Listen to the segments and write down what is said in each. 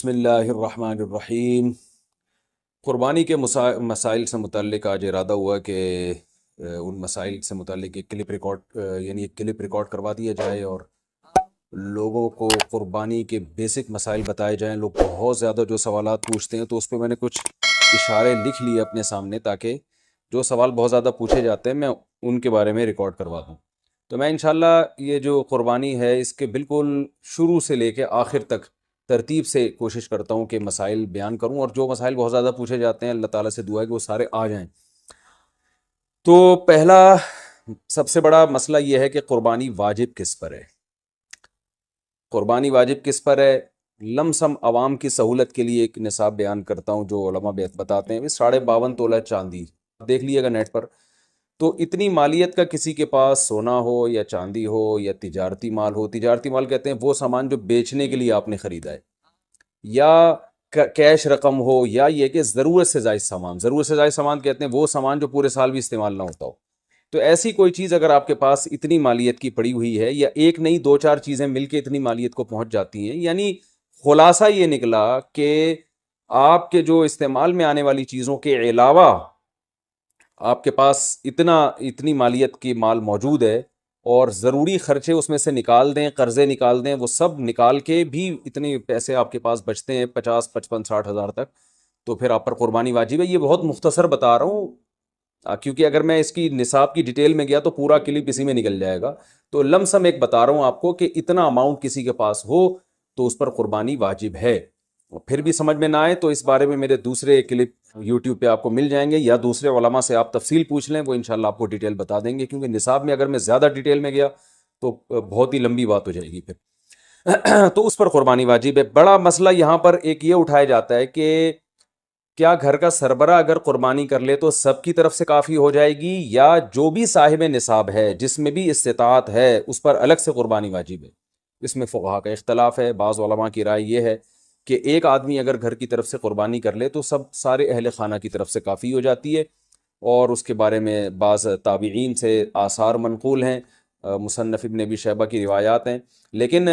بسم اللہ الرحمن الرحیم۔ قربانی کے مسائل سے متعلق آج ارادہ ہوا کہ ان مسائل سے متعلق ایک کلپ ریکارڈ کروا دیا جائے اور لوگوں کو قربانی کے بیسک مسائل بتائے جائیں۔ لوگ بہت زیادہ جو سوالات پوچھتے ہیں تو اس پہ میں نے کچھ اشارے لکھ لیے اپنے سامنے، تاکہ جو سوال بہت زیادہ پوچھے جاتے ہیں میں ان کے بارے میں ریکارڈ کروا دوں۔ تو میں انشاءاللہ یہ جو قربانی ہے اس کے بالکل شروع سے لے کے آخر تک ترتیب سے کوشش کرتا ہوں کہ مسائل بیان کروں، اور جو مسائل بہت زیادہ پوچھے جاتے ہیں اللہ تعالیٰ سے دعا ہے کہ وہ سارے آ جائیں۔ تو پہلا سب سے بڑا مسئلہ یہ ہے کہ قربانی واجب کس پر ہے۔ قربانی واجب کس پر ہے؟ لم سم عوام کی سہولت کے لیے ایک نصاب بیان کرتا ہوں جو علماء بتاتے ہیں 52.5 تولہ چاندی، دیکھ لیے گا نیٹ پر۔ تو اتنی مالیت کا کسی کے پاس سونا ہو یا چاندی ہو یا تجارتی مال ہو، تجارتی مال کہتے ہیں وہ سامان جو بیچنے کے لیے آپ نے خریدا ہے، یا کیش رقم ہو، یا یہ کہ ضرورت سے زائد سامان، ضرورت سے زائد سامان کہتے ہیں وہ سامان جو پورے سال بھی استعمال نہ ہوتا ہو۔ تو ایسی کوئی چیز اگر آپ کے پاس اتنی مالیت کی پڑی ہوئی ہے، یا ایک نہیں دو چار چیزیں مل کے اتنی مالیت کو پہنچ جاتی ہیں، یعنی خلاصہ یہ نکلا کہ آپ کے جو استعمال میں آنے والی چیزوں کے علاوہ آپ کے پاس اتنی مالیت کی مال موجود ہے، اور ضروری خرچے اس میں سے نکال دیں، قرضے نکال دیں، وہ سب نکال کے بھی اتنے پیسے آپ کے پاس بچتے ہیں 50 55 60 ہزار تک، تو پھر آپ پر قربانی واجب ہے۔ یہ بہت مختصر بتا رہا ہوں کیونکہ اگر میں اس کی نصاب کی ڈیٹیل میں گیا تو پورا کلپ اسی میں نکل جائے گا۔ تو لم سم ایک بتا رہا ہوں آپ کو کہ اتنا اماؤنٹ کسی کے پاس ہو تو اس پر قربانی واجب ہے۔ پھر بھی سمجھ میں نہ آئے تو اس بارے میں میرے دوسرے کلپ یوٹیوب پہ آپ کو مل جائیں گے، یا دوسرے علماء سے آپ تفصیل پوچھ لیں، وہ انشاءاللہ آپ کو ڈیٹیل بتا دیں گے، کیونکہ نصاب میں اگر میں زیادہ ڈیٹیل میں گیا تو بہت ہی لمبی بات ہو جائے گی پھر۔ تو اس پر قربانی واجب ہے۔ بڑا مسئلہ یہاں پر ایک یہ اٹھایا جاتا ہے کہ کیا گھر کا سربراہ اگر قربانی کر لے تو سب کی طرف سے کافی ہو جائے گی، یا جو بھی صاحب نصاب ہے جس میں بھی استطاعت ہے اس پر الگ سے قربانی واجب ہے؟ اس میں فقہا کا اختلاف ہے۔ بعض علماء کی رائے یہ ہے کہ ایک آدمی اگر گھر کی طرف سے قربانی کر لے تو سارے اہل خانہ کی طرف سے کافی ہو جاتی ہے، اور اس کے بارے میں بعض تابعین سے آثار منقول ہیں، مصنف ابن ابی شیبہ کی روایات ہیں، لیکن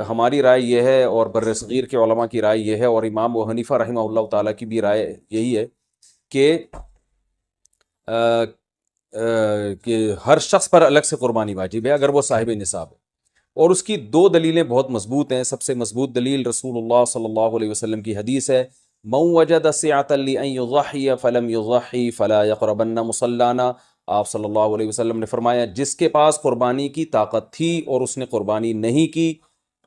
ہماری رائے یہ ہے، اور بر صغیر کے علماء کی رائے یہ ہے، اور امام ابو حنیفہ رحمہ اللہ تعالیٰ کی بھی رائے یہی ہے کہ ہر شخص پر الگ سے قربانی واجب ہے اگر وہ صاحب نصاب ہے۔ اور اس کی دو دلیلیں بہت مضبوط ہیں۔ سب سے مضبوط دلیل رسول اللہ صلی اللہ علیہ وسلم کی حدیث ہے، من وجد سعة لأن يضحي فلم يضحي فلا يقربن مصلانا۔ آپ صلی اللہ علیہ وسلم نے فرمایا جس کے پاس قربانی کی طاقت تھی اور اس نے قربانی نہیں کی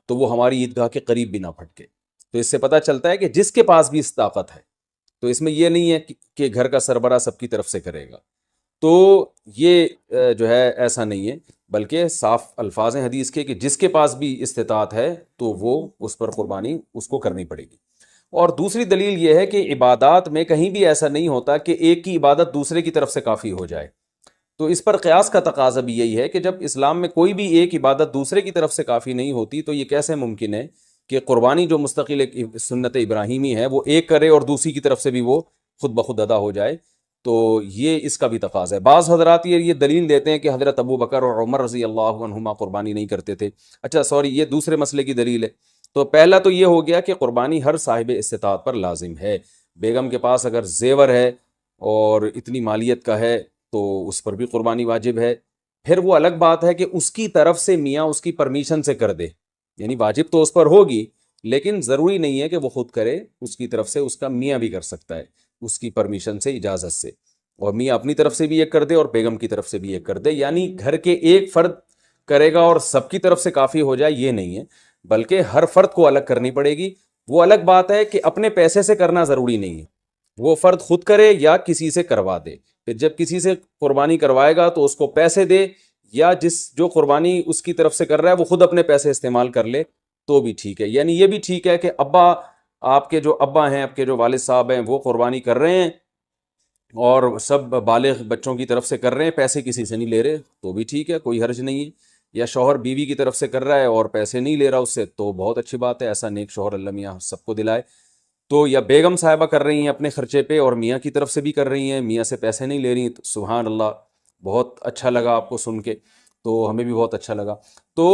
تو وہ ہماری عیدگاہ کے قریب بھی نہ پھٹکے۔ تو اس سے پتہ چلتا ہے کہ جس کے پاس بھی اس طاقت ہے، تو اس میں یہ نہیں ہے کہ گھر کا سربراہ سب کی طرف سے کرے گا، تو یہ جو ہے ایسا نہیں ہے، بلکہ صاف الفاظ ہیں حدیث کے کہ جس کے پاس بھی استطاعت ہے تو وہ اس پر قربانی اس کو کرنی پڑے گی۔ اور دوسری دلیل یہ ہے کہ عبادات میں کہیں بھی ایسا نہیں ہوتا کہ ایک کی عبادت دوسرے کی طرف سے کافی ہو جائے۔ تو اس پر قیاس کا تقاضا بھی یہی ہے کہ جب اسلام میں کوئی بھی ایک عبادت دوسرے کی طرف سے کافی نہیں ہوتی تو یہ کیسے ممکن ہے کہ قربانی جو مستقل ایک سنت ابراہیمی ہے وہ ایک کرے اور دوسری کی طرف سے بھی وہ خود بخود ادا ہو جائے؟ تو یہ اس کا بھی تقاضا ہے۔ بعض حضرات یہ دلیل دیتے ہیں کہ حضرت ابو بکر اور عمر رضی اللہ عنہما قربانی نہیں کرتے تھے۔ اچھا سوری، یہ دوسرے مسئلے کی دلیل ہے۔ تو پہلا تو یہ ہو گیا کہ قربانی ہر صاحب استطاعت پر لازم ہے۔ بیگم کے پاس اگر زیور ہے اور اتنی مالیت کا ہے تو اس پر بھی قربانی واجب ہے۔ پھر وہ الگ بات ہے کہ اس کی طرف سے میاں اس کی پرمیشن سے کر دے، یعنی واجب تو اس پر ہوگی لیکن ضروری نہیں ہے کہ وہ خود کرے، اس کی طرف سے اس کا میاں بھی کر سکتا ہے اس کی پرمیشن سے، اجازت سے، اور میاں اپنی طرف سے بھی ایک کر دے اور بیگم کی طرف سے بھی ایک کر دے۔ یعنی گھر کے ایک فرد کرے گا اور سب کی طرف سے کافی ہو جائے یہ نہیں ہے، بلکہ ہر فرد کو الگ کرنی پڑے گی۔ وہ الگ بات ہے کہ اپنے پیسے سے کرنا ضروری نہیں ہے، وہ فرد خود کرے یا کسی سے کروا دے۔ پھر جب کسی سے قربانی کروائے گا تو اس کو پیسے دے، یا جو قربانی اس کی طرف سے کر رہا ہے وہ خود اپنے پیسے استعمال کر لے تو بھی ٹھیک ہے۔ یعنی یہ بھی ٹھیک ہے کہ آپ کے جو ابا ہیں، آپ کے جو والد صاحب ہیں وہ قربانی کر رہے ہیں اور سب بالغ بچوں کی طرف سے کر رہے ہیں، پیسے کسی سے نہیں لے رہے تو بھی ٹھیک ہے، کوئی حرج نہیں ہے۔ یا شوہر بیوی کی طرف سے کر رہا ہے اور پیسے نہیں لے رہا اس سے تو بہت اچھی بات ہے، ایسا نیک شوہر اللہ میاں سب کو دلائے۔ تو یا بیگم صاحبہ کر رہی ہیں اپنے خرچے پہ اور میاں کی طرف سے بھی کر رہی ہیں، میاں سے پیسے نہیں لے رہی، تو سبحان اللہ، بہت اچھا لگا آپ کو سن کے، تو ہمیں بھی بہت اچھا لگا۔ تو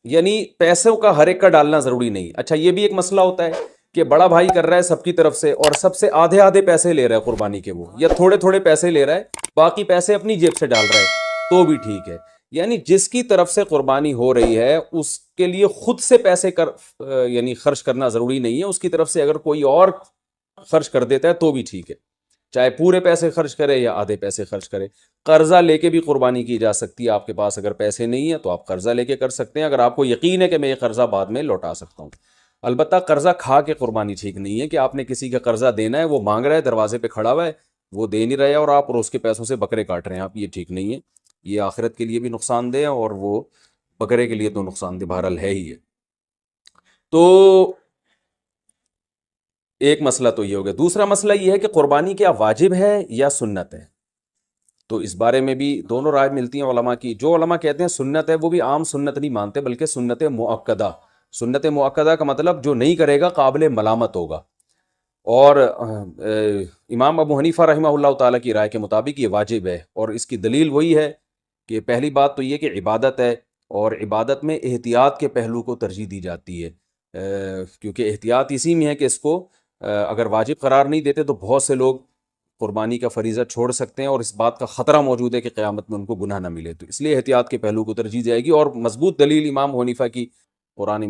یعنی پیسوں کا ہر ایک کا ڈالنا ضروری نہیں. اچھا یہ بھی ایک مسئلہ ہوتا ہے کہ بڑا بھائی کر رہا ہے سب کی طرف سے اور سب سے آدھے آدھے پیسے لے رہا ہے قربانی کے, وہ یا تھوڑے تھوڑے پیسے لے رہا ہے, باقی پیسے اپنی جیب سے ڈال رہا ہے, تو بھی ٹھیک ہے. یعنی جس کی طرف سے قربانی ہو رہی ہے اس کے لیے خود سے پیسے یعنی خرچ کرنا ضروری نہیں ہے, اس کی طرف سے اگر کوئی اور خرچ کر دیتا ہے تو بھی ٹھیک ہے, چاہے پورے پیسے خرچ کرے یا آدھے پیسے خرچ کرے. قرضہ لے کے بھی قربانی کی جا سکتی ہے. آپ کے پاس اگر پیسے نہیں ہیں تو آپ قرضہ لے کے کر سکتے ہیں, اگر آپ کو یقین ہے کہ میں یہ قرضہ بعد میں لوٹا سکتا ہوں. البتہ قرضہ کھا کے قربانی ٹھیک نہیں ہے کہ آپ نے کسی کا قرضہ دینا ہے, وہ مانگ رہا ہے, دروازے پہ کھڑا ہوا ہے, وہ دے نہیں رہے اور آپ اس کے پیسوں سے بکرے کاٹ رہے ہیں آپ, یہ ٹھیک نہیں ہے. یہ آخرت کے لیے بھی نقصان دہ ہے اور وہ بکرے کے لیے تو نقصان دہ بہرحال ہے ہی ہے. تو ایک مسئلہ تو یہ ہو گیا. دوسرا مسئلہ یہ ہے کہ قربانی کیا واجب ہے یا سنت ہے؟ تو اس بارے میں بھی دونوں رائے ملتی ہیں علماء کی. جو علماء کہتے ہیں سنت ہے وہ بھی عام سنت نہیں مانتے بلکہ سنت مؤکدہ. سنت مؤکدہ کا مطلب جو نہیں کرے گا قابل ملامت ہوگا. اور امام ابو حنیفہ رحمہ اللہ تعالیٰ کی رائے کے مطابق یہ واجب ہے, اور اس کی دلیل وہی ہے کہ پہلی بات تو یہ کہ عبادت ہے, اور عبادت میں احتیاط کے پہلو کو ترجیح دی جاتی ہے, کیونکہ احتیاط اسی میں ہے کہ اس کو اگر واجب قرار نہیں دیتے تو بہت سے لوگ قربانی کا فریضہ چھوڑ سکتے ہیں اور اس بات کا خطرہ موجود ہے کہ قیامت میں ان کو گناہ نہ ملے. تو اس لیے احتیاط کے پہلو کو ترجیح جائے گی. اور مضبوط دلیل امام حنیفہ کی قرآن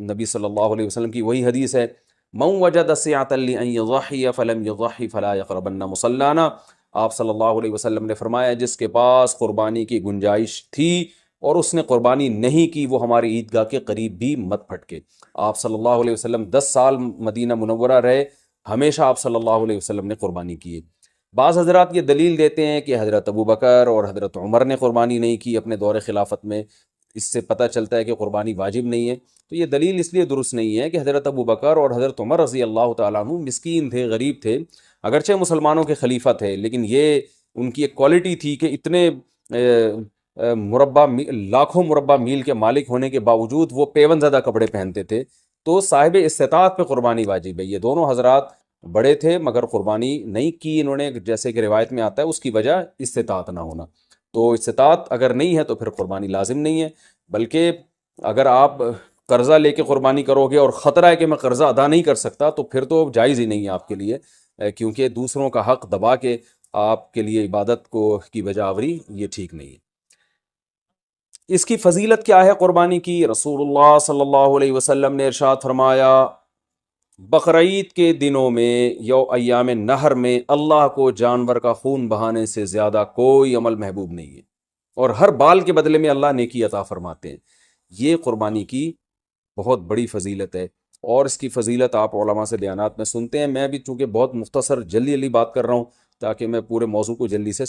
نبی صلی اللہ علیہ وسلم کی وہی حدیث ہے, من وجد سعة لأن يضحي فلم يضحي فلا يقربن مصلانا. آپ صلی اللہ علیہ وسلم نے فرمایا جس کے پاس قربانی کی گنجائش تھی اور اس نے قربانی نہیں کی وہ ہماری عیدگاہ کے قریب بھی مت پھٹکے. آپ صلی اللہ علیہ وسلم 10 سال مدینہ منورہ رہے, ہمیشہ آپ صلی اللہ علیہ وسلم نے قربانی کی ہے. بعض حضرات یہ دلیل دیتے ہیں کہ حضرت ابو بکر اور حضرت عمر نے قربانی نہیں کی اپنے دور خلافت میں, اس سے پتہ چلتا ہے کہ قربانی واجب نہیں ہے. تو یہ دلیل اس لیے درست نہیں ہے کہ حضرت ابو بکر اور حضرت عمر رضی اللہ تعالیٰ عنہ مسکین تھے, غریب تھے, اگرچہ مسلمانوں کے خلیفہ تھے, لیکن یہ ان کی ایک کوالٹی تھی کہ اتنے لاکھوں مربع میل کے مالک ہونے کے باوجود وہ پیون زدہ کپڑے پہنتے تھے. تو صاحب استطاعت پہ قربانی واجب ہے. یہ دونوں حضرات بڑے تھے مگر قربانی نہیں کی انہوں نے, جیسے کہ روایت میں آتا ہے اس کی وجہ استطاعت نہ ہونا. تو استطاعت اگر نہیں ہے تو پھر قربانی لازم نہیں ہے. بلکہ اگر آپ قرضہ لے کے قربانی کرو گے اور خطرہ ہے کہ میں قرضہ ادا نہیں کر سکتا تو پھر تو جائز ہی نہیں ہے آپ کے لیے, کیونکہ دوسروں کا حق دبا کے آپ کے لیے عبادت کو کی وجہ آوری یہ ٹھیک نہیں ہے. اس کی فضیلت کیا ہے قربانی کی؟ رسول اللہ صلی اللہ علیہ وسلم نے ارشاد فرمایا بقرعید کے دنوں میں ایام نہر میں اللہ کو جانور کا خون بہانے سے زیادہ کوئی عمل محبوب نہیں ہے, اور ہر بال کے بدلے میں اللہ نیکی عطا فرماتے ہیں. یہ قربانی کی بہت بڑی فضیلت ہے, اور اس کی فضیلت آپ علماء سے بیانات میں سنتے ہیں. میں بھی چونکہ بہت مختصر جلدی بات کر رہا ہوں تاکہ میں پورے موضوع کو جلدی سے